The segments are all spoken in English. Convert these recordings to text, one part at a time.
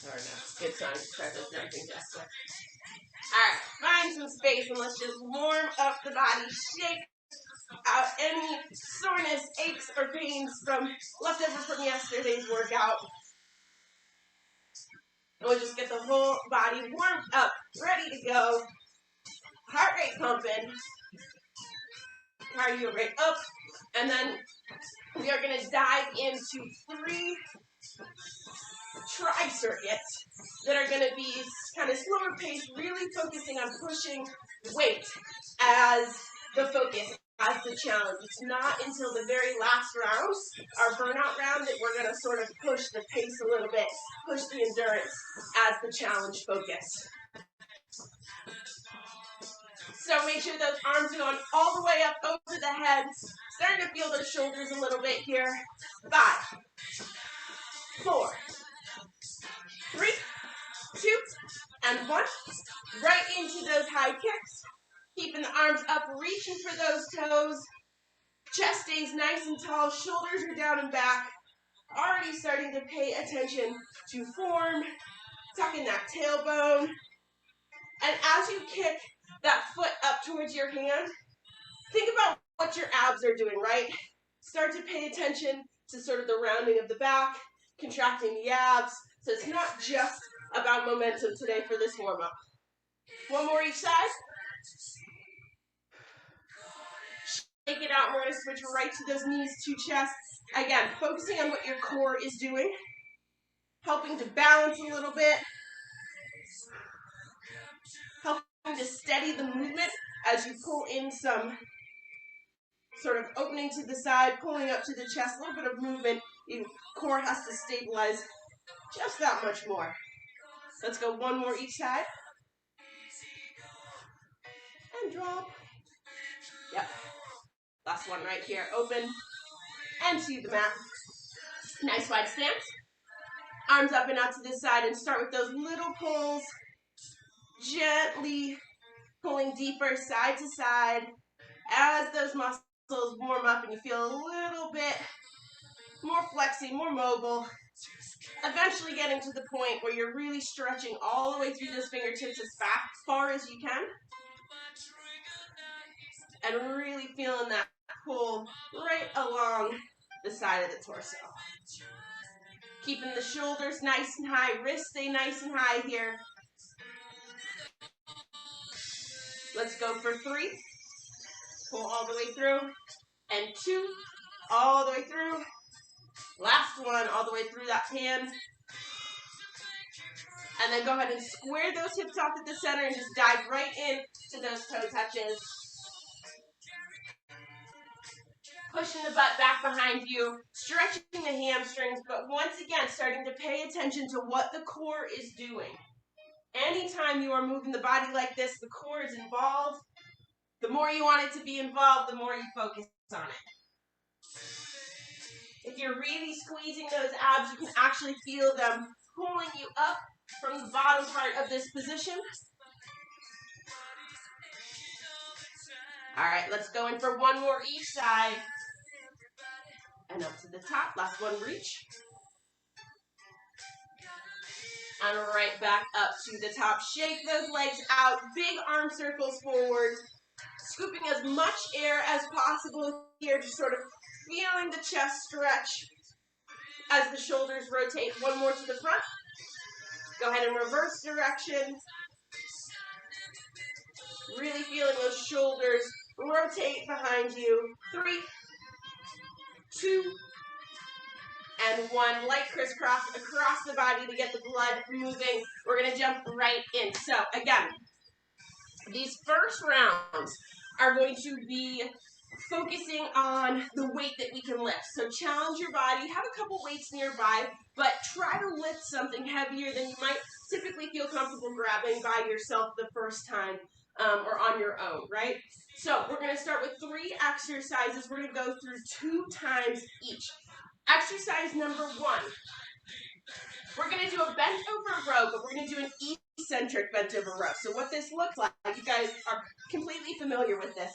Or no, good sign. Start those jumping jacks. Alright, find some space and let's just warm up the body. Shake out any soreness, aches, or pains from leftover from yesterday's workout. And we'll just get the whole body warmed up, ready to go. Heart rate pumping. Cardio rate up. And then we are going to dive into 3 tri-circuits that are going to be kind of slower paced, really focusing on pushing weight as the focus, as the challenge. It's not until the very last round, our burnout round, that we're going to sort of push the pace a little bit, push the endurance as the challenge focus. So make sure those arms are going all the way up over the head. Starting to feel those shoulders a little bit here. 5, 4, 3, 2, and 1. Right into those high kicks. Keeping the arms up, reaching for those toes. Chest stays nice and tall. Shoulders are down and back. Already starting to pay attention to form. Tucking that tailbone. And as you kick that foot up towards your hand, think about what your abs are doing, right? Start to pay attention to sort of the rounding of the back, contracting the abs. So it's not just about momentum today for this warm-up. One more each side. Shake it out. We're going to switch right to those knees to chests. Again, focusing on what your core is doing. Helping to balance a little bit. Helping to steady the movement as you pull in some sort of opening to the side, pulling up to the chest, a little bit of movement. Your core has to stabilize just that much more. Let's go one more each side. And drop. Yep. Last one right here. Open and to the mat. Nice wide stance. Arms up and out to this side, and start with those little pulls. Gently pulling deeper side to side as those muscles warm up and you feel a little bit more flexy, more mobile. Eventually getting to the point where you're really stretching all the way through those fingertips as far as you can. And really feeling that pull right along the side of the torso. Keeping the shoulders nice and high, wrists stay nice and high here. Let's go for 3. Pull all the way through. And 2, all the way through. Last one, all the way through that hand. And then go ahead and square those hips off at the center and just dive right in to those toe touches. Pushing the butt back behind you, stretching the hamstrings, but once again, starting to pay attention to what the core is doing. Anytime you are moving the body like this, the core is involved. The more you want it to be involved, the more you focus on it. If you're really squeezing those abs, you can actually feel them pulling you up from the bottom part of this position. All right, let's go in for one more each side. And up to the top, last one, reach. And right back up to the top. Shake those legs out, big arm circles forward. Scooping as much air as possible here, just sort of feeling the chest stretch as the shoulders rotate. One more to the front. Go ahead and reverse direction. Really feeling those shoulders rotate behind you. 3, 2, and 1. Light crisscross across the body to get the blood moving. We're going to jump right in. So again, these first rounds are going to be focusing on the weight that we can lift. So challenge your body. Have a couple weights nearby, but try to lift something heavier than you might typically feel comfortable grabbing by yourself the first time or on your own, right? So we're going to start with 3 exercises. We're going to go through 2 times each. Exercise number 1. We're going to do a bent over row, but we're going to do an eccentric bent over row. So what this looks like, you guys are completely familiar with this.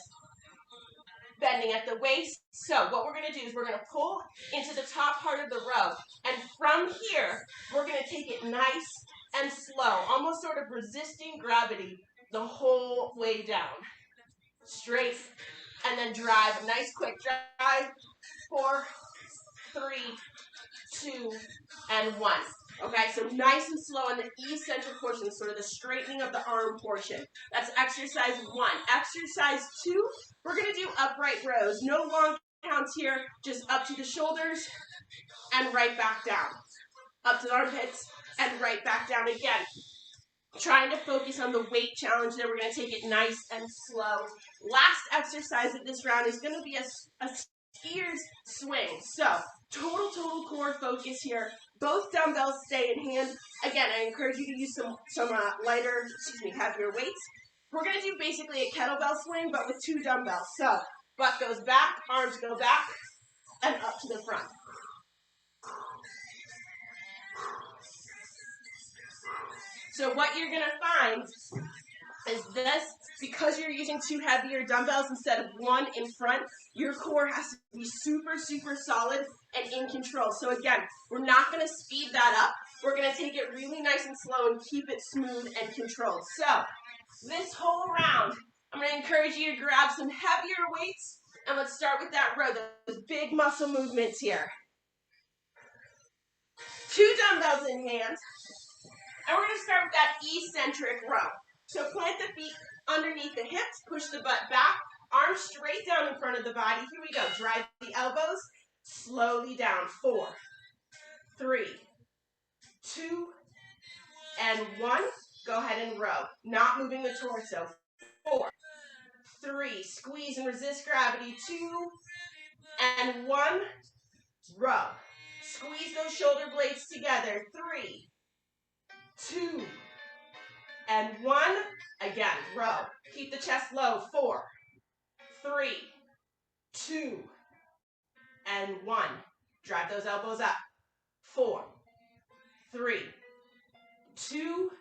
Bending at the waist. So what we're going to do is we're going to pull into the top part of the row. And from From here, we're going to take it nice and slow, almost sort of resisting gravity the whole way down. Straight, and then drive. Nice quick drive. 4, 3, 2, and 1. Okay, so nice and slow on the eccentric portion, sort of the straightening of the arm portion. That's exercise 1. Exercise 2, we're going to do upright rows. No long counts here, just up to the shoulders and right back down. Up to the armpits and right back down again. Trying to focus on the weight challenge there. We're going to take it nice and slow. Last exercise of this round is going to be a skier's swing. So total core focus here. Both dumbbells stay in hand. Again, I encourage you to use some heavier weights. We're going to do basically a kettlebell swing, but with 2 dumbbells. So butt goes back, arms go back, and up to the front. So what you're going to find is this, because you're using 2 heavier dumbbells instead of 1 in front, your core has to be super solid and in control. So again, we're not going to speed that up. We're going to take it really nice and slow and keep it smooth and controlled. So this whole round, I'm going to encourage you to grab some heavier weights, and let's start with that row, those big muscle movements here. 2 dumbbells in hand. And we're going to start with that eccentric row. So plant the feet underneath the hips, push the butt back, arms straight down in front of the body. Here we go. Drive the elbows slowly down. 4, 3, 2, and 1. Go ahead and row. Not moving the torso. 4, 3, squeeze and resist gravity. 2, and 1, row. Squeeze those shoulder blades together. 3, 2, and 1. Again, row. Keep the chest low. 4, 3, 2, and 1. Drive those elbows up. 4, 3, 2,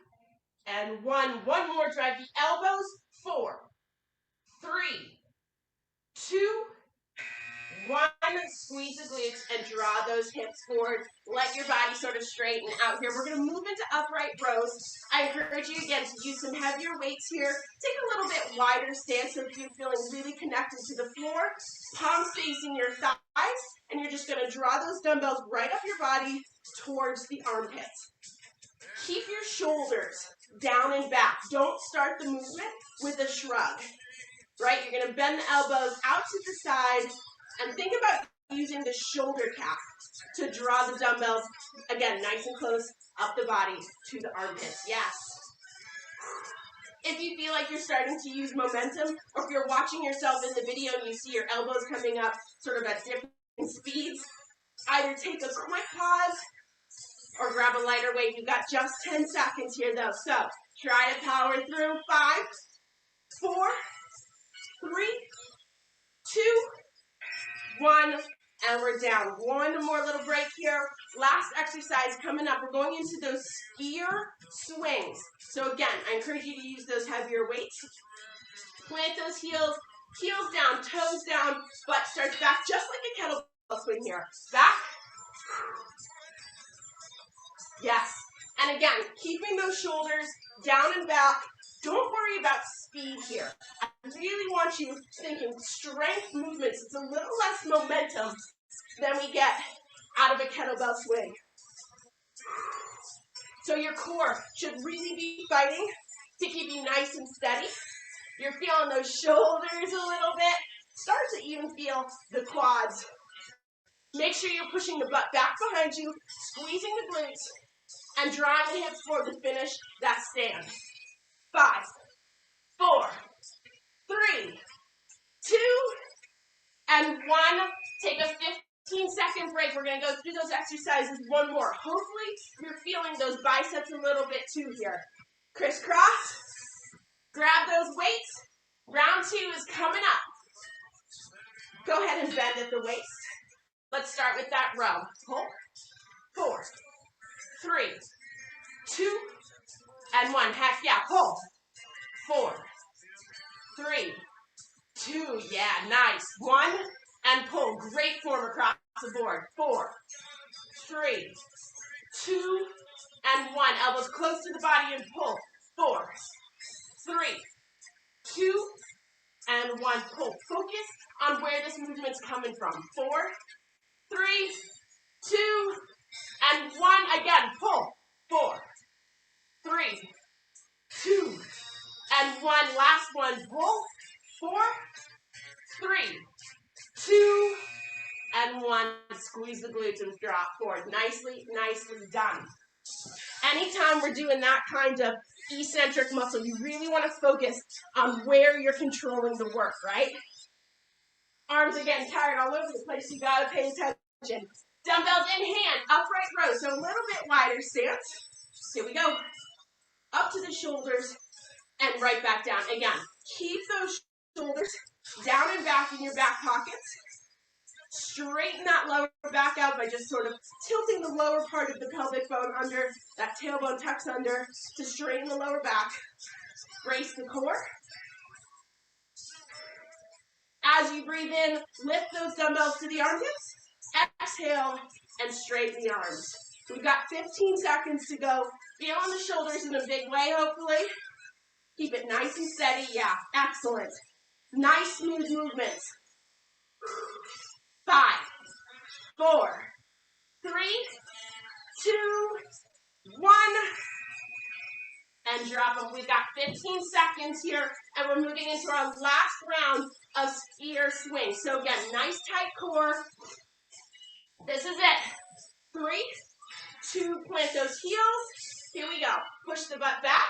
and 1. One more. Drive the elbows. 4, 3, 2, 1. Squeeze the glutes and draw those hips forward. Let your body sort of straighten out here. We're going to move into upright rows. I encourage you again to use some heavier weights here. Take a little bit wider stance so that you're feeling really connected to the floor. Palms facing your thighs. And you're just going to draw those dumbbells right up your body towards the armpits. Keep your shoulders down and back. Don't start the movement with a shrug. Right? You're going to bend the elbows out to the side. And think about using the shoulder cap to draw the dumbbells, again, nice and close up the body to the armpits. Yes. If you feel like you're starting to use momentum, or if you're watching yourself in the video and you see your elbows coming up sort of at different speeds, either take a quick pause or grab a lighter weight. You've got just 10 seconds here though. So try to power through. 5, 4, 3, 2, 1, and we're down. One more little break here. Last exercise coming up. We're going into those skier swings. So again, I encourage you to use those heavier weights. Plant those heels down, toes down, butt starts back, just like a kettlebell swing here. Back. Yes. And again, keeping those shoulders down and back. Don't worry about speed here. I really want you thinking strength movements. It's a little less momentum than we get out of a kettlebell swing. So your core should really be fighting to keep you nice and steady. You're feeling those shoulders a little bit. Start to even feel the quads. Make sure you're pushing the butt back behind you, squeezing the glutes, and drawing the hips forward to finish that stand. 5, 4, 3, 2, and 1. Take a 15-second break. We're going to go through those exercises one more. Hopefully, you're feeling those biceps a little bit too here. Crisscross. Grab those weights. Round 2 is coming up. Go ahead and bend at the waist. Let's start with that row. Hold. 4, 3, 2, and 1. Heck yeah. Hold. 4, 3, 2. Yeah, nice. 1, and pull. Great form across the board. 4, 3, 2, and 1. Elbows close to the body and pull. 4, 3, 2, and 1. Pull. Focus on where this movement's coming from. 4, 3, 2, and 1. Again, pull. 4, 3, 2, and 1. Last one. Pull. 4, 3, 2, and 1. Squeeze the glutes and drop forward. Nicely, nicely done. Anytime we're doing that kind of eccentric muscle, you really want to focus on where you're controlling the work, right? Arms are getting tired all over the place. You got to pay attention. Dumbbells in hand, upright row. So a little bit wider stance. Here we go. Up to the shoulders and right back down. Again, keep those shoulders down and back in your back pockets. Straighten that lower back out by just sort of tilting the lower part of the pelvic bone under, that tailbone tucks under to straighten the lower back. Brace the core. As you breathe in, lift those dumbbells to the armpits. Exhale and straighten the arms. We've got 15 seconds to go. Feel on the shoulders in a big way, hopefully. Keep it nice and steady. Yeah, excellent. Nice, smooth movements. 5, 4, 3, 2, 1, and drop them. We've got 15 seconds here, and we're moving into our last round of skier swing. So again, nice tight core. This is it. 3, 2, plant those heels. Here we go. Push the butt back,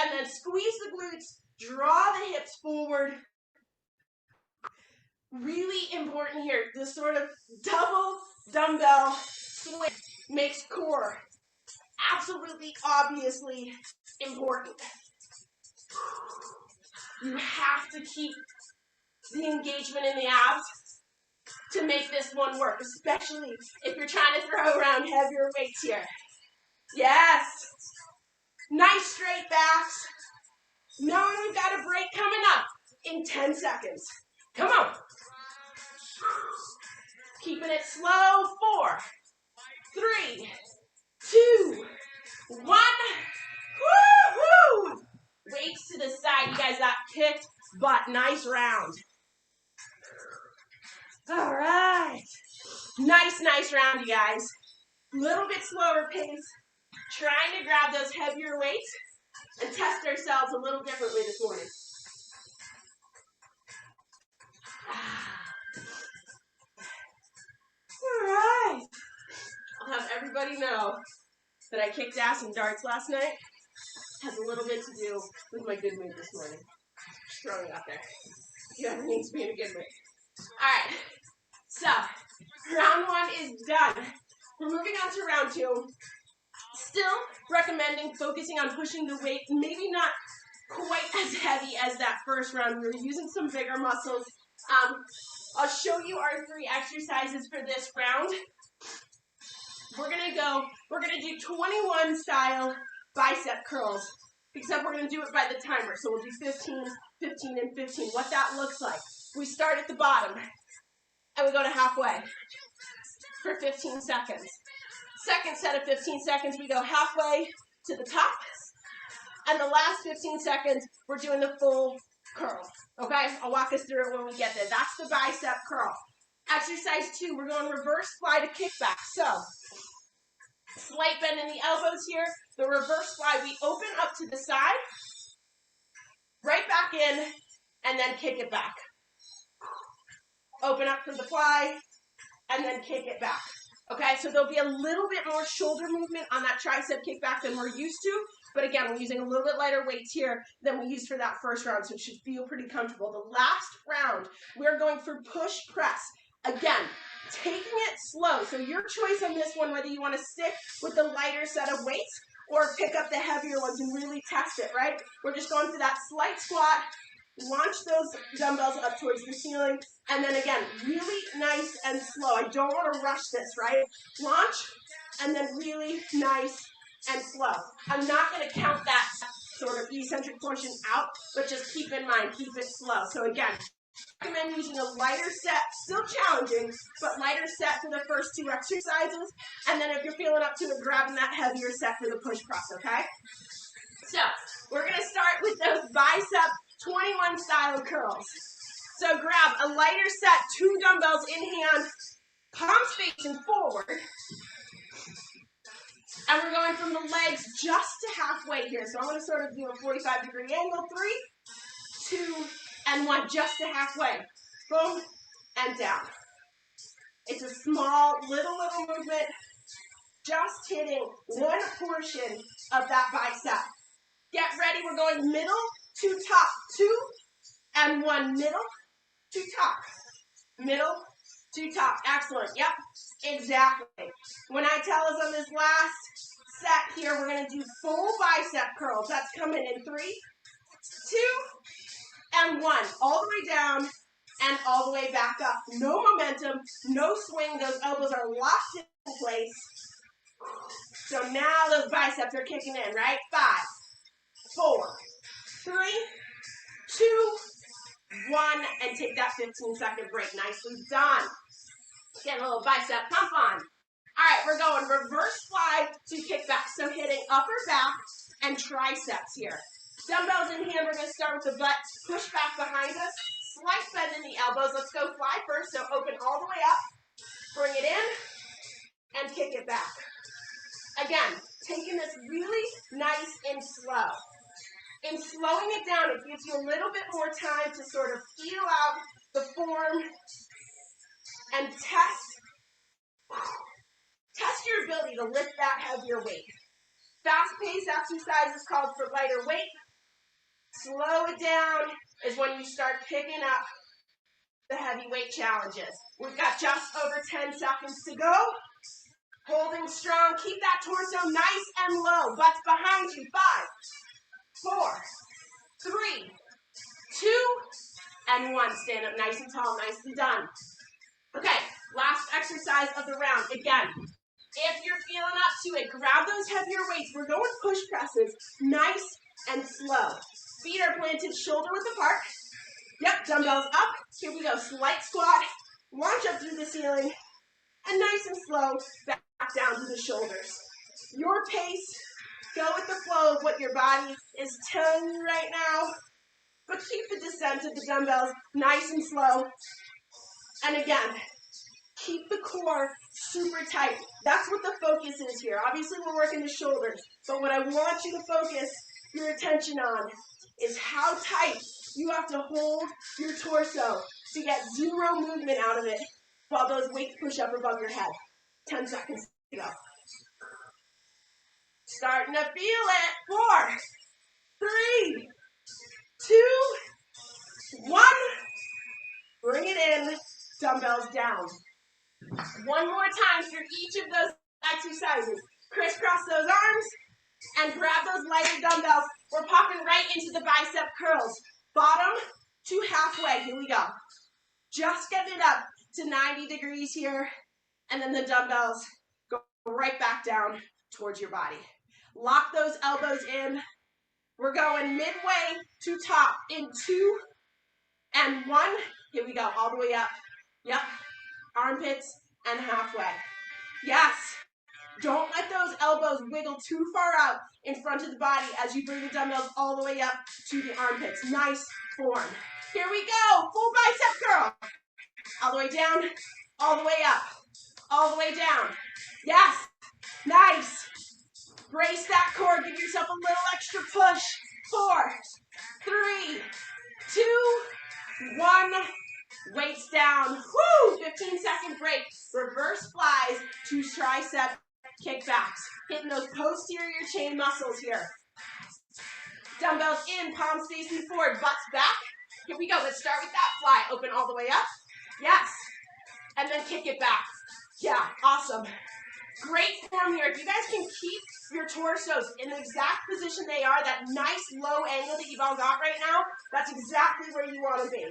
and then squeeze the glutes. Draw the hips forward. Really important here, this sort of double dumbbell swing makes core absolutely, obviously important. You have to keep the engagement in the abs to make this one work, especially if you're trying to throw around heavier weights here. Yes. Nice straight backs. Knowing we've got a break coming up in 10 seconds. Come on. Keeping it slow. 4, 3, 2, 1. Woo-hoo! Weights to the side. You guys got kicked butt. Nice round. All right. Nice round, you guys. Little bit slower pace. Trying to grab those heavier weights and test ourselves a little differently this morning. All right. I'll have everybody know that I kicked ass in darts last night. Has a little bit to do with my good mood this morning. Just throwing it out there. Yeah, it means to be in a good mood. All right. So, round 1 is done. We're moving on to round 2. Still recommending focusing on pushing the weight, maybe not quite as heavy as that first round. We were using some bigger muscles. I'll show you our 3 exercises for this round. We're gonna do 21 style bicep curls, except we're gonna do it by the timer. So we'll do 15, 15, and 15. What that looks like. We start at the bottom, and we go to halfway for 15 seconds. Second set of 15 seconds, we go halfway to the top. And the last 15 seconds, we're doing the full curl. Okay, I'll walk us through it when we get there. That's the bicep curl. Exercise 2, we're going reverse fly to kickback. So, slight bend in the elbows here. The reverse fly, we open up to the side, right back in, and then kick it back. Open up for the fly, and then kick it back. Okay, so there'll be a little bit more shoulder movement on that tricep kickback than we're used to. But again, we're using a little bit lighter weights here than we used for that first round, so it should feel pretty comfortable. The last round, we're going for push press. Again, taking it slow. So your choice on this one, whether you want to stick with the lighter set of weights or pick up the heavier ones and really test it, right? We're just going for that slight squat, launch those dumbbells up towards the ceiling, and then again, really nice and slow. I don't want to rush this, right? Launch, and then really nice and slow. I'm not going to count that sort of eccentric portion out, but just keep in mind, keep it slow. So again, recommend using a lighter set, still challenging, but lighter set for the first 2 exercises. And then if you're feeling up to it, grabbing that heavier set for the push press, okay? So we're going to start with those bicep 21 style curls. So grab a lighter set, 2 dumbbells in hand, palms facing forward. And we're going from the legs just to halfway here. So I'm going to sort of do a 45-degree angle. 3, 2, and 1, just to halfway. Boom, and down. It's a small, little movement, just hitting one portion of that bicep. Get ready, we're going middle to top. 2 and 1, middle to top. Middle to top. Excellent. Yep, exactly. When I tell us on this last set here, we're going to do full bicep curls. That's coming in 3, 2, and 1. All the way down and all the way back up. No momentum, no swing. Those elbows are locked in place. So now those biceps are kicking in, right? 5, 4, 3, 2, 1, and take that 15-second break. Nicely done. Get a little bicep pump on. All right, we're going reverse fly to kickback. So hitting upper back and triceps here. Dumbbells in hand, we're going to start with the butt. Push back behind us. Slight bend in the elbows. Let's go fly first. So open all the way up. Bring it in and kick it back. Again, taking this really nice and slow. In slowing it down, it gives you a little bit more time to sort of feel out the form and test your ability to lift that heavier weight. Fast-paced exercises called for lighter weight. Slow it down is when you start picking up the heavyweight challenges. We've got just over 10 seconds to go. Holding strong. Keep that torso nice and low. Butts behind you. 5, 4, 3, 2, and 1. Stand up nice and tall. Nicely done. Okay, last exercise of the round. Again, if you're feeling up to it, grab those heavier weights. We're going push presses, nice and slow. Feet are planted shoulder width apart. Yep, dumbbells up. Here we go, slight squat. Launch up through the ceiling. And nice and slow, back down to the shoulders. Your pace, go with the flow of what your body is telling you right now. But keep the descent of the dumbbells nice and slow. And again, keep the core super tight. That's what the focus is here. Obviously, we're working the shoulders, but what I want you to focus your attention on is how tight you have to hold your torso to get zero movement out of it while those weights push up above your head. 10 seconds to go. Starting to feel it. 4, 3, 2, 1. Bring it in. Dumbbells down. One more time for each of those exercises. Crisscross those arms and grab those lighter dumbbells. We're popping right into the bicep curls. Bottom to halfway. Here we go. Just getting it up to 90 degrees here. And then the dumbbells go right back down towards your body. Lock those elbows in. We're going midway to top in 2 and 1. Here we go. All the way up. Yep. Armpits and halfway. Yes. Don't let those elbows wiggle too far out in front of the body as you bring the dumbbells all the way up to the armpits. Nice form. Here we go. Full bicep curl. All the way down, all the way up, all the way down. Yes. Nice. Brace that core. Give yourself a little extra push. 4, 3, 2, 1. Weights down. Woo! 15-second break. Reverse flies to tricep kickbacks. Hitting those posterior chain muscles here. Dumbbells in, palms facing forward, butts back. Here we go. Let's start with that fly. Open all the way up. Yes. And then kick it back. Yeah, awesome. Great form here. If you guys can keep your torsos in the exact position they are, that nice low angle that you've all got right now, that's exactly where you want to be.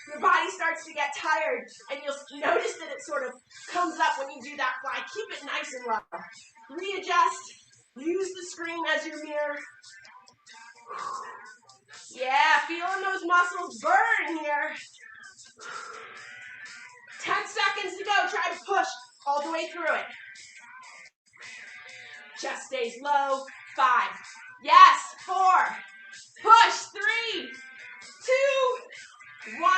Your body starts to get tired, and you'll notice that it sort of comes up when you do that fly. Keep it nice and low. Readjust. Use the screen as your mirror. Yeah, feeling those muscles burn here. 10 seconds to go. Try to push all the way through it. Chest stays low. 5. Yes. 4. Push. 3, 2, 1.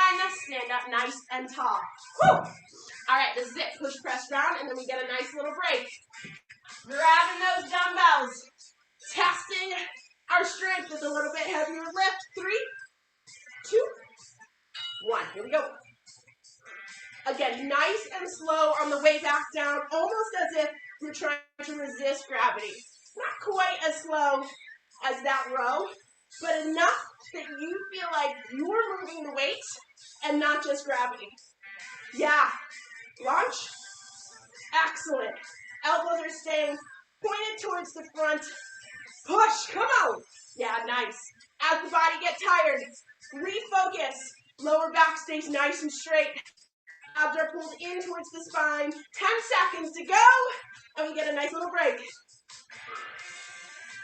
Stand up nice and tall. Whew. All right, this is it. Push, press, round, and then we get a nice little break. Grabbing those dumbbells. Testing our strength with a little bit heavier lift. 3, 2, 1. Here we go. Again, nice and slow on the way back down, almost as if you're trying to resist gravity. Not quite as slow as that row, but enough that you feel like you're moving the weight and not just gravity. Yeah. Launch. Excellent. Elbows are staying pointed towards the front. Push. Come on. Yeah, nice. As the body gets tired, refocus. Lower back stays nice and straight. Abs are pulled in towards the spine. 10 seconds to go. And we get a nice little break.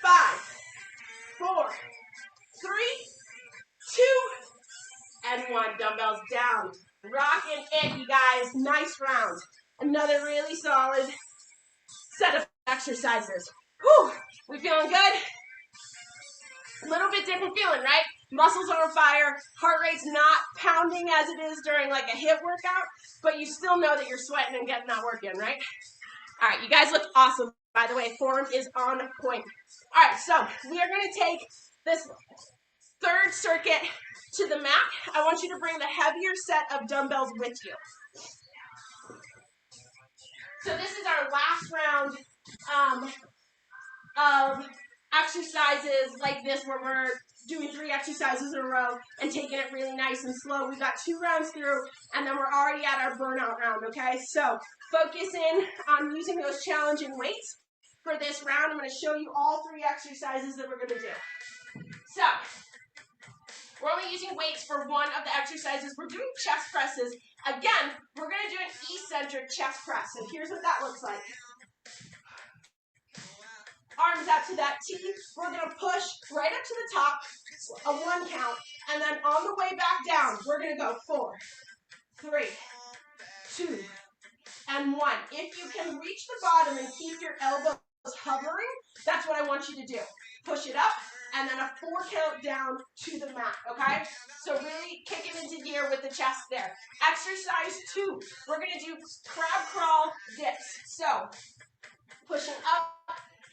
5, 4, 3, 2, and 1. Dumbbells down. Rocking it, you guys. Nice round. Another really solid set of exercises. Whew. We feeling good? A little bit different feeling, right? Muscles are on fire, heart rate's not pounding as it is during like a HIIT workout, but you still know that you're sweating and getting that work in, right? All right, you guys look awesome, by the way. Form is on point. All right, so we are going to take this third circuit to the mat. I want you to bring the heavier set of dumbbells with you. So this is our last round of exercises like this where we're doing 3 exercises in a row and taking it really nice and slow. We've got 2 rounds through, and then we're already at our burnout round, okay? So focus in on using those challenging weights for this round. I'm going to show you all 3 exercises that we're going to do. So we're only using weights for one of the exercises. We're doing chest presses. Again, we're going to do an eccentric chest press, and here's what that looks like. Arms out to that T. We're going to push right up to the top, a 1 count, and then on the way back down, we're going to go 4, 3, 2, and 1. If you can reach the bottom and keep your elbows hovering, that's what I want you to do. Push it up, and then a 4 count down to the mat, okay? So really kick it into gear with the chest there. Exercise 2, we're going to do crab crawl dips. So pushing up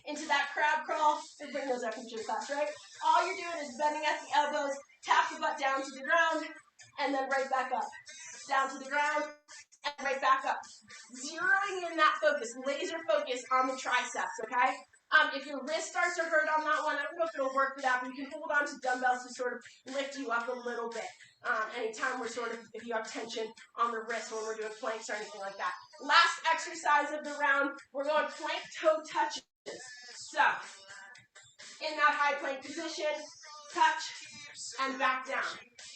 into that crab crawl, and bring those up into your class, right? All you're doing is bending at the elbows, tap the butt down to the ground, and then right back up. Down to the ground, and right back up. Zeroing in that focus, laser focus on the triceps, okay? If your wrist starts to hurt on that one, I don't know if it'll work for that, but you can hold on to dumbbells to sort of lift you up a little bit. Anytime we're sort of, if you have tension on the wrist when we're doing planks or anything like that. Last exercise of the round, we're going plank toe touches. So, in that high plank position, touch and back down.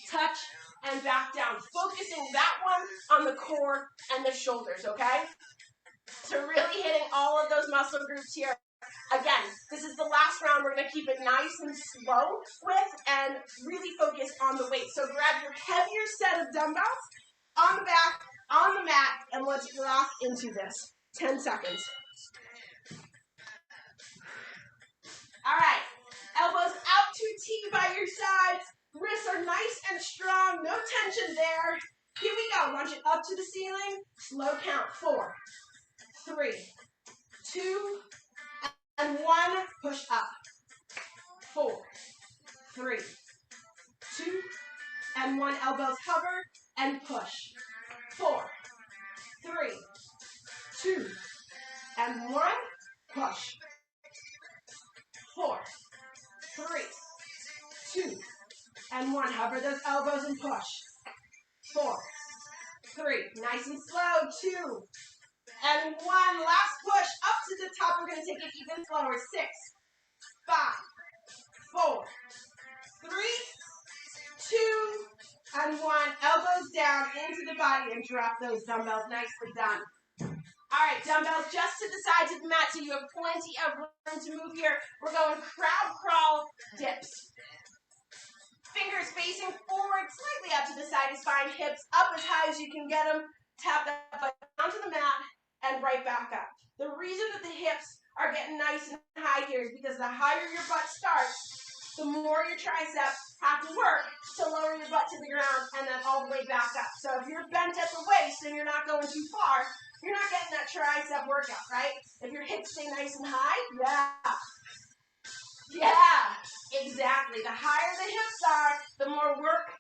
Touch and back down. Focusing that one on the core and the shoulders, okay? So really hitting all of those muscle groups here. Again, this is the last round. We're going to keep it nice and slow with and really focus on the weight. So grab your heavier set of dumbbells on the back, on the mat, and let's rock into this. 10 seconds. All right, elbows out to T by your sides. Wrists are nice and strong, no tension there. Here we go, launch it up to the ceiling. Slow count, 4, 3, 2, and 1. Push up. 4, 3, 2, and 1. Elbows hover and push. 4, 3, 2, and 1. Push. 4, 3, 2, and 1. Hover those elbows and push. 4, 3. Nice and slow. 2, and 1. Last push up to the top. We're going to take it even slower. 6, 5, 4, 3, 2, and 1. Elbows down into the body and drop those dumbbells. Nicely done. All right, dumbbells just to the sides of the mat so you have plenty of room to move here. We're going crab crawl dips. Fingers facing forward, slightly up to the side is fine. Hips up as high as you can get them. Tap that butt onto the mat and right back up. The reason that the hips are getting nice and high here is because the higher your butt starts, the more your triceps have to work to lower your butt to the ground and then all the way back up. So if you're bent at the waist and you're not going too far, you're not getting that tricep workout, right? If your hips stay nice and high, yeah, exactly. The higher the hips are, the more work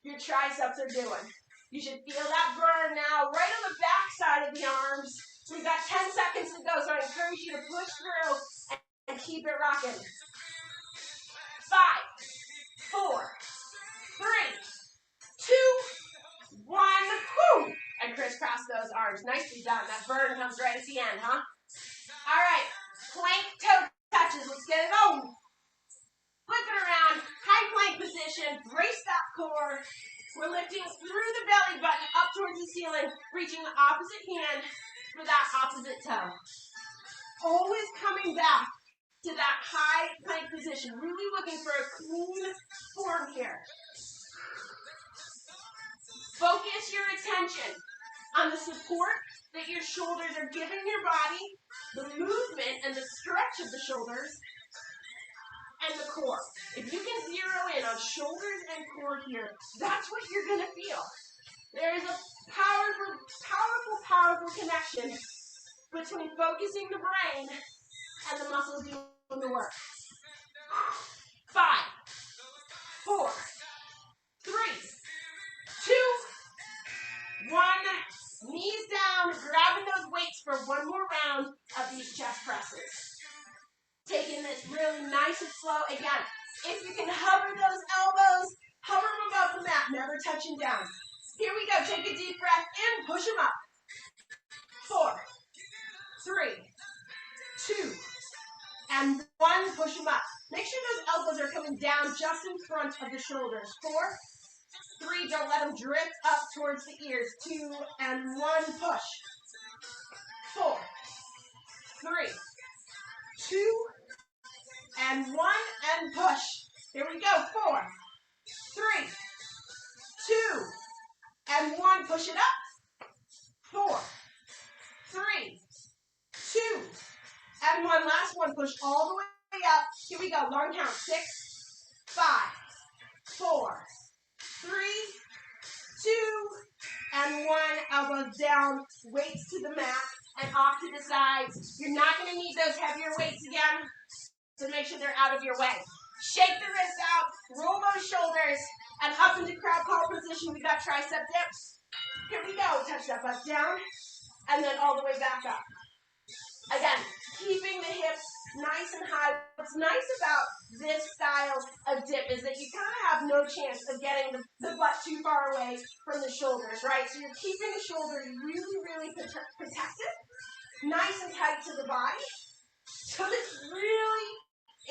your triceps are doing. You should feel that burn now right on the back side of the arms. We've got 10 seconds to go, so I encourage you to push through and keep it rocking. 5, 4, 3, 2, 1. Whoo! And crisscross those arms. Nicely done. That burn comes right at the end, huh? All right. Plank toe touches. Let's get it on. Flip it around. High plank position. Brace that core. We're lifting through the belly button up towards the ceiling, reaching the opposite hand for that opposite toe. Always coming back to that high plank position. Really looking for a clean form here. Focus your attention on the support that your shoulders are giving your body, the movement and the stretch of the shoulders, and the core. If you can zero in on shoulders and core here, that's what you're going to feel. There is a powerful connection between focusing the brain and the muscles doing the work. 5, 4, 3, 2, 1. Knees down, grabbing those weights for one more round of these chest presses. Taking this really nice and slow. Again, if you can hover those elbows, hover them above the mat, never touching down. Here we go. Take a deep breath in, push them up. 4, 3, 2, and 1. Push them up. Make sure those elbows are coming down just in front of the shoulders. 4, 3, don't let them drift up towards the ears. 2, and 1, push. 4, 3, 2, and 1, and push. Here we go. 4, 3, 2, and 1. Push it up. 4, 3, 2, and 1. Last one. Push all the way up. Here we go. Long count. 6, 5, 4, 3, 2, and 1. Elbows down. Weights to the mat and off to the sides. You're not going to need those heavier weights again, so make sure they're out of your way. Shake the wrists out, roll those shoulders, and up into crab crawl position. We got tricep dips. Here we go. Touch that butt down, and then all the way back up. Again, keeping the hips nice and high. What's nice about this style of dip is that you kind of have no chance of getting the butt too far away from the shoulders, right? So you're keeping the shoulders really, really protected, nice and tight to the body. So this really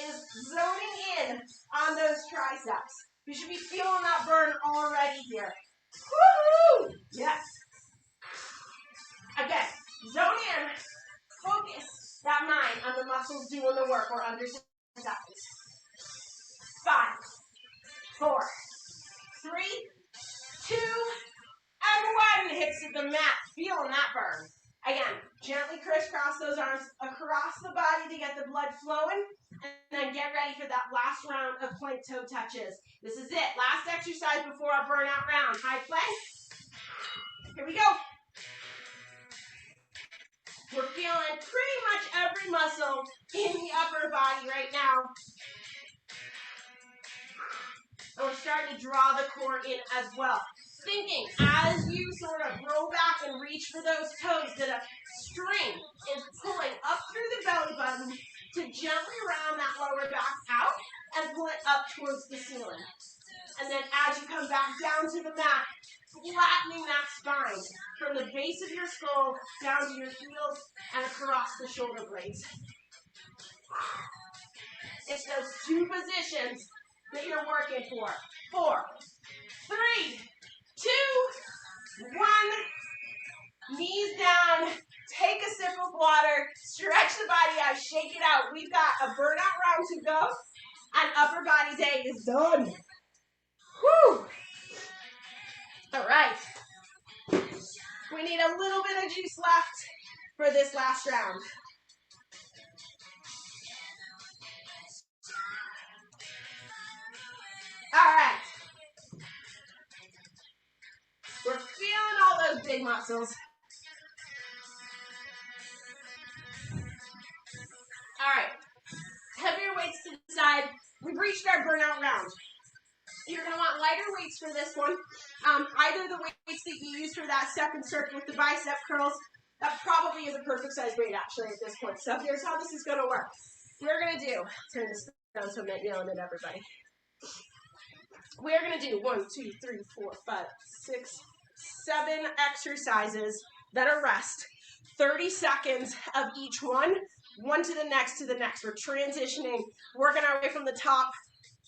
is zoning in on those triceps. You should be feeling that burn already here. Woohoo! Yes. Again, zone in, focus that mind on the muscles doing the work or underneath. 5, 4, 3, 2, and 1. Hips to the mat. Feeling that burn. Again, gently crisscross those arms across the body to get the blood flowing, and then get ready for that last round of plank toe touches. This is it. Last exercise before our burnout round. High plank. Here we go. We're feeling pretty much every muscle in the upper body right now. And we're starting to draw the core in as well. Thinking as you sort of roll back and reach for those toes that a string is pulling up through the belly button to gently round that lower back out and pull it up towards the ceiling. And then as you come back down to the mat, flattening that spine from the base of your skull down to your heels and across the shoulder blades. It's those two positions that you're working for. 4, 3, 2, 1. Knees down. Take a sip of water. Stretch the body out. Shake it out. We've got a burnout round to go, and upper body day is done. Woo! All right. We need a little bit of juice left for this last round. All right. We're feeling all those big muscles. All right. Heavier weights to the side. We've reached our burnout round. You're going to want lighter weights for this one. Either the weights that you use for that second circuit with the bicep curls, that probably is a perfect size weight actually at this point. So here's how this is going to work. We're going to do, turn this down so I'm not yelling at everybody. We're going to do 1, 2, 3, 4, 5, 6, 7 exercises that are rest. 30 seconds of each one to the next, to the next. We're transitioning, working our way from the top,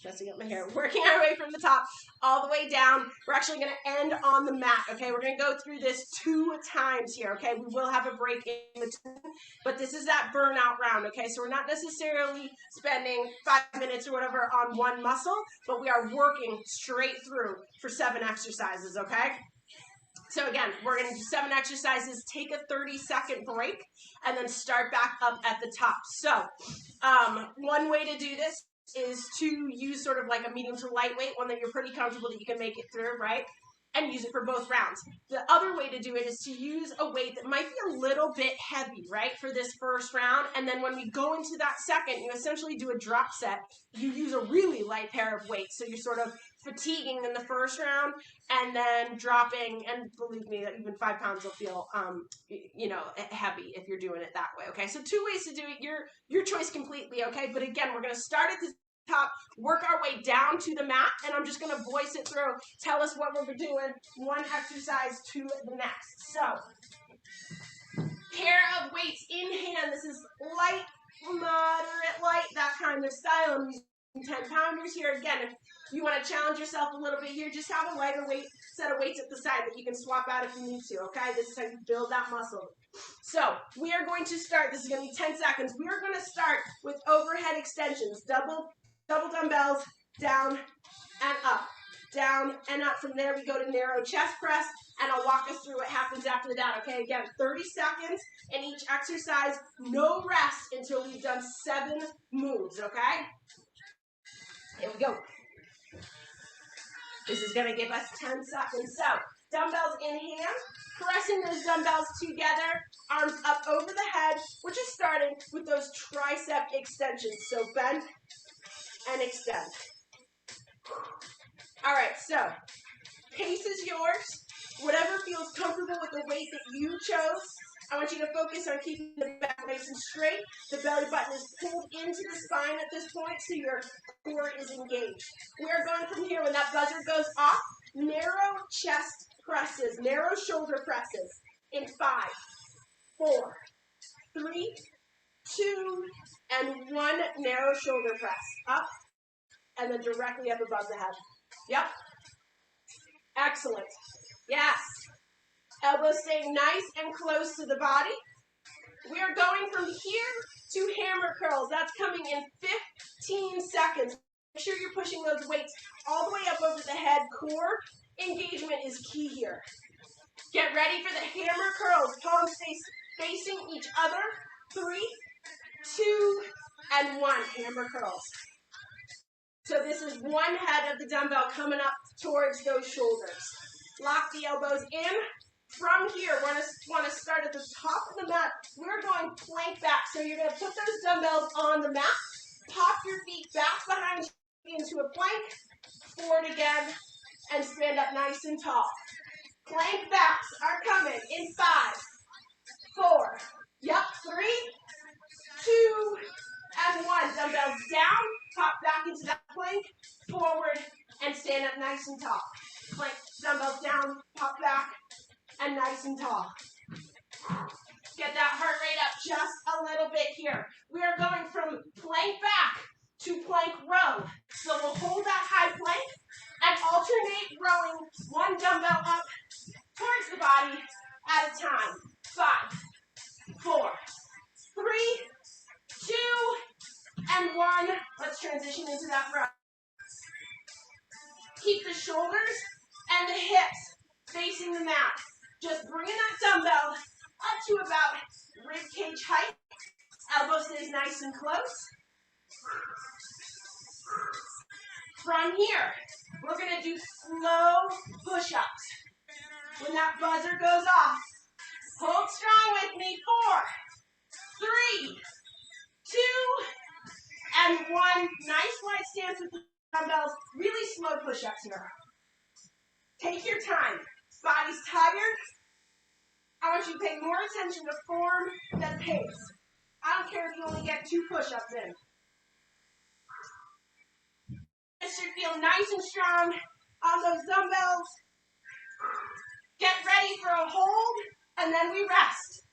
messing up my hair, working our way from the top all the way down. We're actually going to end on the mat, okay? We're going to go through this 2 times here, okay? We will have a break in between, but this is that burnout round, okay? So we're not necessarily spending 5 minutes or whatever on one muscle, but we are working straight through for 7 exercises, okay? So again, we're going to do 7 exercises, take a 30-second break, and then start back up at the top. So one way to do this is to use sort of like a medium to lightweight, one that you're pretty comfortable that you can make it through, right? And use it for both rounds. The other way to do it is to use a weight that might be a little bit heavy, right, for this first round. And then when we go into that second, you essentially do a drop set. You use a really light pair of weights. So you're sort of fatiguing in the first round and then dropping, and believe me, even 5 pounds will feel, heavy if you're doing it that way, okay? So 2 ways to do it, your choice completely, okay? But again, we're going to start at the top, work our way down to the mat, and I'm just going to voice it through. Tell us what we're doing, one exercise to the next. So, pair of weights in hand. This is light, moderate, light, that kind of style. I'm using 10-pounders here. Again, if you want to challenge yourself a little bit here, just have a lighter weight set of weights at the side that you can swap out if you need to, okay? This is how you build that muscle. So, we are going to start, this is going to be 10 seconds. We are going to start with overhead extensions, double dumbbells, down and up, down and up. From there, we go to narrow chest press, and I'll walk us through what happens after that, okay? Again, 30 seconds in each exercise, no rest until we've done 7 moves, okay? Here we go. This is going to give us 10 seconds. So, dumbbells in hand, pressing those dumbbells together, arms up over the head. We're just starting with those tricep extensions. So, bend and extend. All right, so pace is yours. Whatever feels comfortable with the weight that you chose. I want you to focus on keeping the back nice and straight. The belly button is pulled into the spine at this point, so your core is engaged. We are going from here, when that buzzer goes off, narrow chest presses, narrow shoulder presses in 5, 4, 3, 2, and 1 narrow shoulder press. Up, and then directly up above the head. Yep. Excellent. Yes. Elbows staying nice and close to the body. We are going from here to hammer curls. That's coming in 15 seconds. Make sure you're pushing those weights all the way up over the head. Core engagement is key here. Get ready for the hammer curls. Palms facing each other. 3, 2, and 1. Hammer curls. So this is one head of the dumbbell coming up towards those shoulders. Lock the elbows in. From here, we're going to want to start at the top of the mat. We're going plank back. So you're going to put those dumbbells on the mat, pop your feet back behind you into a plank, forward again, and stand up nice and tall. Plank backs are coming in 5, 4, yep, 3, 2, and 1. Dumbbells down, pop back into that plank, forward, and stand up nice and tall. Plank, dumbbells down, pop back, and nice and tall. Get that heart rate up just a little bit here. We are going from plank back to plank row. So we'll hold that high plank and alternate rowing one dumbbell up towards the body at a time. 5, 4, 3, 2, and 1. Let's transition into that row. Keep the shoulders and the hips facing the mat. Just bringing that dumbbell up to about rib cage height. Elbow stays nice and close. From here, we're going to do slow push-ups. When that buzzer goes off, hold strong with me. 4, 3, 2, and 1. Nice wide stance with the dumbbells. Really slow push-ups here. Take your time. Body's tired. I want you to pay more attention to form than pace. I don't care if you only get 2 push-ups in. This should feel nice and strong on those dumbbells. Get ready for a hold, and then we rest.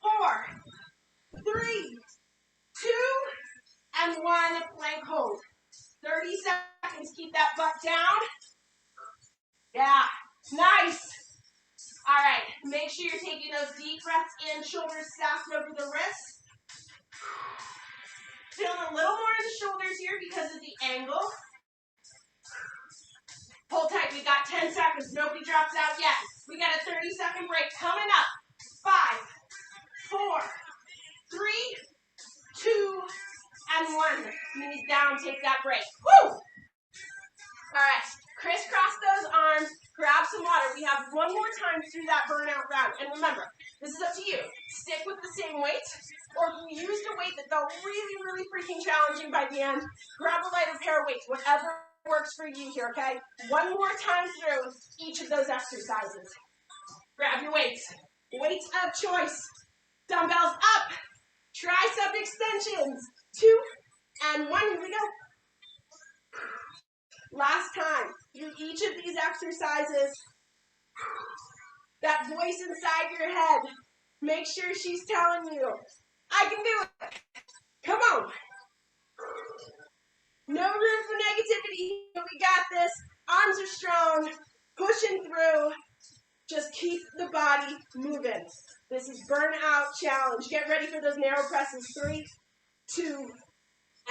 4, 3, 2, and 1. Plank hold. 30 seconds. Keep that butt down. Yeah, nice. All right, make sure you're taking those deep breaths in, shoulders stacked over the wrists. Feeling a little more in the shoulders here because of the angle. Hold tight, we got 10 seconds. Nobody drops out yet. We got a 30-second break coming up. 5, 4, 3, 2, and 1. Knees down, take that break. Woo! All right, crisscross those arms, grab some water. We have one more time through that burnout round. And remember, this is up to you. Stick with the same weight, or if you used a weight that felt really, really freaking challenging by the end, grab a lighter pair of weights, whatever works for you here, okay? One more time through each of those exercises. Grab your weights. Weights of choice. Dumbbells up. Tricep extensions. 2 and 1. Here we go. Last time, through each of these exercises, that voice inside your head, make sure she's telling you, I can do it. Come on. No room for negativity. We got this. Arms are strong. Pushing through. Just keep the body moving. This is burnout challenge. Get ready for those narrow presses. 3, 2,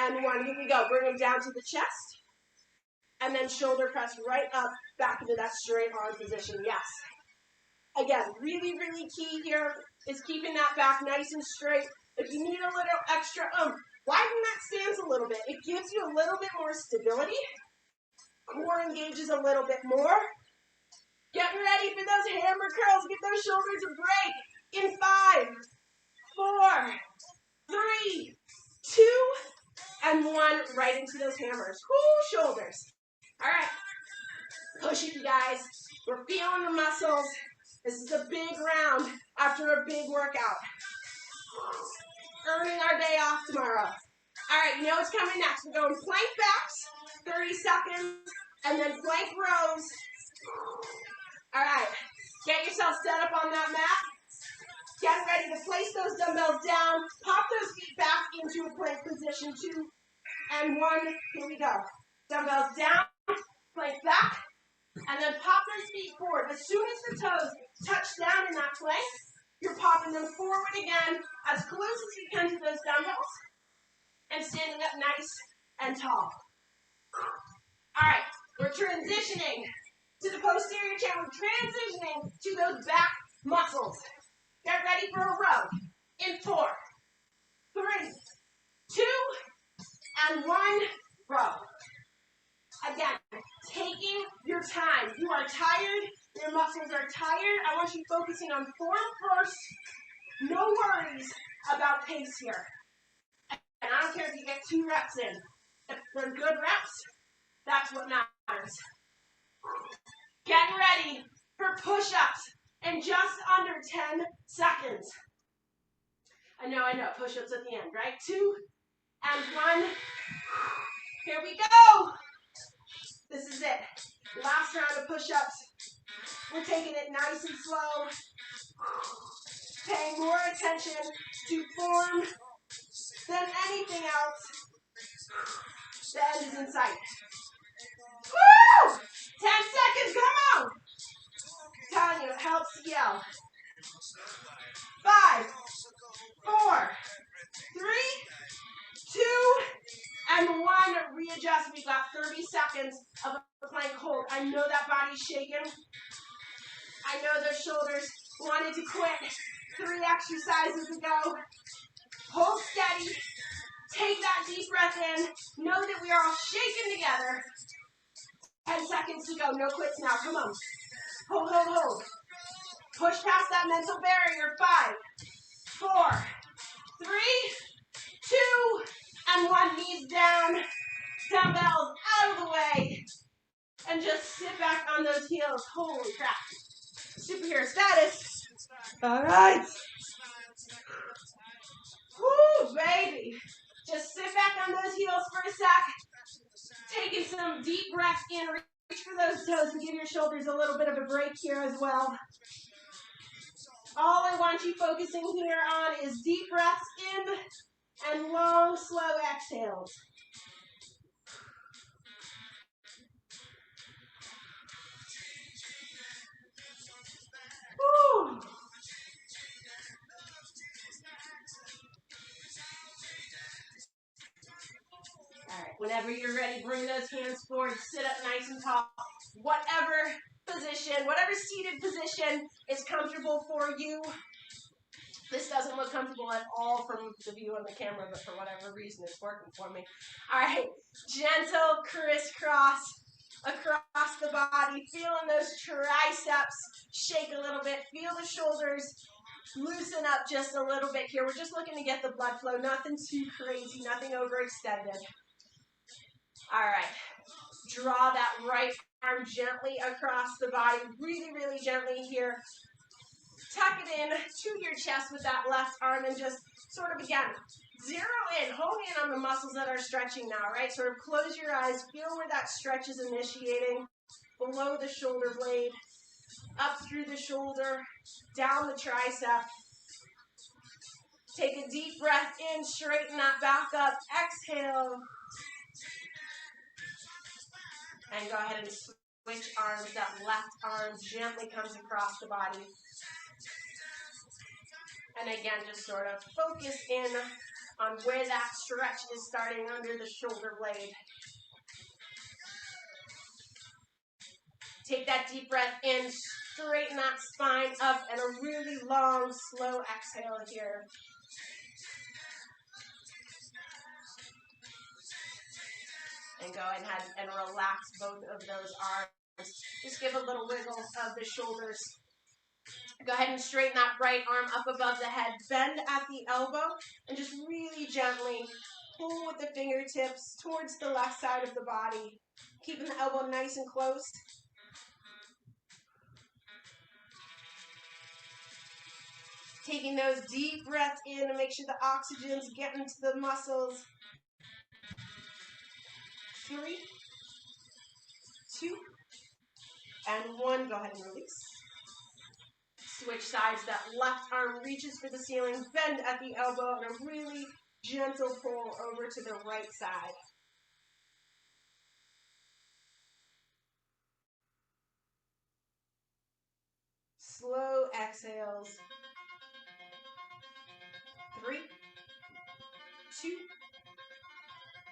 and 1. Here we go. Bring them down to the chest. And then shoulder press right up, back into that straight arm position. Yes. Again, really, really key here is keeping that back nice and straight. If you need a little extra widen that stance a little bit. It gives you a little bit more stability. Core engages a little bit more. Getting ready for those hammer curls. Get those shoulders a break. In 5, 4, 3, 2, and 1. Right into those hammers. Whoo, shoulders. All right. Push it, you guys. We're feeling the muscles. This is a big round after a big workout. Earning our day off tomorrow. All right, you know what's coming next. We're going plank backs, 30 seconds, and then plank rows. All right, get yourself set up on that mat. Get ready to place those dumbbells down. Pop those feet back into a plank position. 2 and 1. Here we go. Dumbbells down, plank back, and then pop those feet forward. As soon as the toes touch down in that plank, you're popping them forward again, as close as you can to those dumbbells, and standing up nice and tall. All right, we're transitioning to the posterior chain. We're transitioning to those back muscles. Get ready for a row. In 4, 3, 2, and 1, row. Again, taking your time. You are tired. Your muscles are tired. I want you focusing on form first. No worries about pace here. And I don't care if you get 2 reps in. If they're good reps, that's what matters. Getting ready for push-ups in just under 10 seconds. I know. Push-ups at the end, right? 2 and 1. Here we go. This is it. Last round of push-ups. We're taking it nice and slow. Paying more attention to form than anything else. The end is in sight. Woo! 10 seconds, come on! I'm telling you, it helps to yell. 5, 4, 3, 2, and 1. Readjust. We've got 30 seconds of a plank hold. I body's shaking. I know those shoulders wanted to quit 3 exercises ago. Hold steady. Take that deep breath in. Know that we are all shaking together. 10 seconds to go. No quits now. Come on. Hold, hold, hold. Push past that mental barrier. 5, 4, 3, 2, and 1. Knees down. Dumbbells out of the way. And just sit back on those heels. Holy crap. Superhero status. All right. Woo, baby. Just sit back on those heels for a sec. Taking some deep breaths in. Reach for those toes and give your shoulders a little bit of a break here as well. All I want you focusing here on is deep breaths in and long, slow exhales. Woo. All right, whenever you're ready, bring those hands forward, sit up nice and tall. Whatever position, whatever seated position is comfortable for you. This doesn't look comfortable at all from the view on the camera, but for whatever reason, it's working for me. All right, gentle crisscross across the body. Feeling those triceps shake a little bit. Feel the shoulders loosen up just a little bit here. We're just looking to get the blood flow. Nothing too crazy, nothing overextended. All right, draw that right arm gently across the body. Really, really gently here. Tuck it in to your chest with that left arm and just sort of, again, zero in, hone in on the muscles that are stretching now, right? Sort of close your eyes, feel where that stretch is initiating, below the shoulder blade, up through the shoulder, down the tricep. Take a deep breath in, straighten that back up, exhale. And go ahead and switch arms, that left arm gently comes across the body. And again, just sort of focus in on where that stretch is starting under the shoulder blade. Take that deep breath in, straighten that spine up, and a really long, slow exhale here. And go ahead and relax both of those arms. Just give a little wiggle of the shoulders. Go ahead and straighten that right arm up above the head. Bend at the elbow and just really gently pull with the fingertips towards the left side of the body. Keeping the elbow nice and close. Taking those deep breaths in to make sure the oxygen's getting to the muscles. 3, 2, and 1. Go ahead and release. Switch sides. That left arm reaches for the ceiling. Bend at the elbow and a really gentle pull over to the right side. Slow exhales. 3, 2,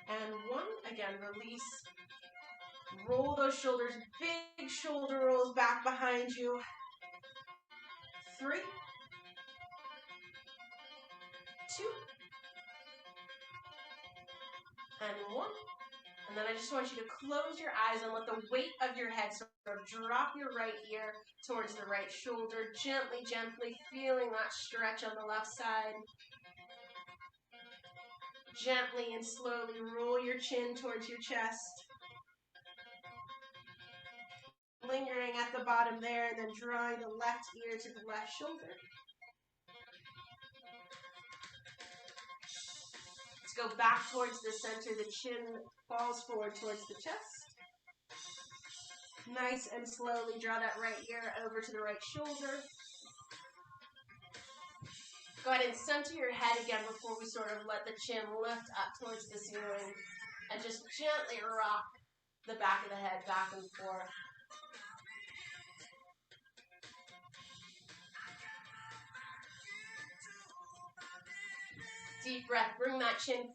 and 1. Again, release. Roll those shoulders. Big shoulder rolls back behind you. 3, 2, and 1. And then I just want you to close your eyes and let the weight of your head sort of drop your right ear towards the right shoulder. Gently, gently feeling that stretch on the left side. Gently and slowly roll your chin towards your chest. Lingering at the bottom there, and then drawing the left ear to the left shoulder. Let's go back towards the center. The chin falls forward towards the chest. Nice and slowly draw that right ear over to the right shoulder. Go ahead and center your head again before we sort of let the chin lift up towards the ceiling. And just gently rock the back of the head back and forth. Deep breath, bring that chin